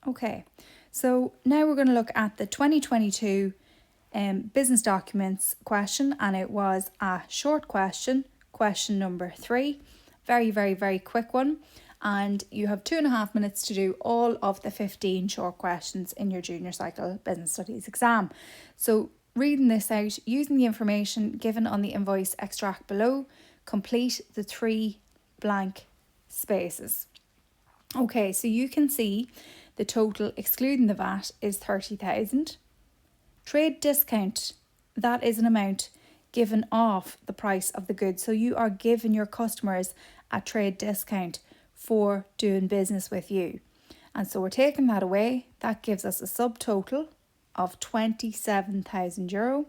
Okay, so now we're going to look at the 2022 business documents question, and it was a short question, question number 3. Very, very, very quick one. And you have 2.5 minutes to do all of the 15 short questions in your junior cycle business studies exam. So reading this out, using the information given on the invoice extract below, complete the 3 blank spaces. Okay, so you can see the total excluding the VAT is 30,000. Trade discount, that is an amount given off the price of the goods. So you are giving your customers a trade discount for doing business with you. And so we're taking that away. That gives us a subtotal of €27,000.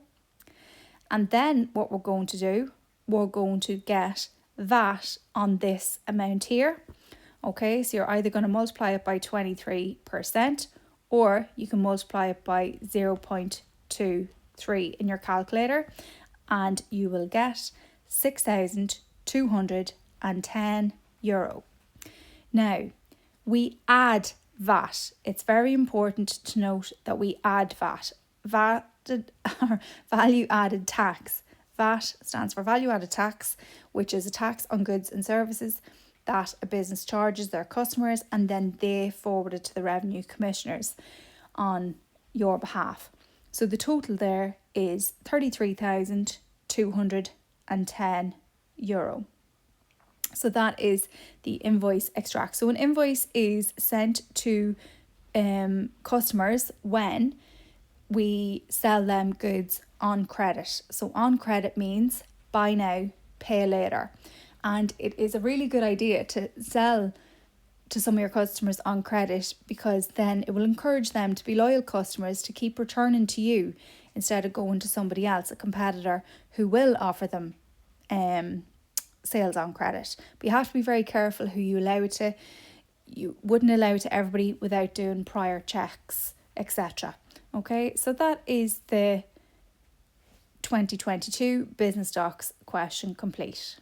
And then what we're going to do, we're going to get VAT on this amount here. Okay, so you're either going to multiply it by 23%, or you can multiply it by 0.23 in your calculator, and you will get €6,210. Now, we add VAT. It's very important to note that we add VAT. Value added tax. VAT stands for value added tax, which is a tax on goods and services that a business charges their customers, and then they forward it to the revenue commissioners on your behalf. So the total there is €33,210. So that is the invoice extract. So an invoice is sent to customers when we sell them goods on credit. So on credit means buy now, pay later. And it is a really good idea to sell to some of your customers on credit, because then it will encourage them to be loyal customers, to keep returning to you instead of going to somebody else, a competitor who will offer them sales on credit. But you have to be very careful who you allow it to. You wouldn't allow it to everybody without doing prior checks, etc. Okay, so that is the 2022 business docs question complete.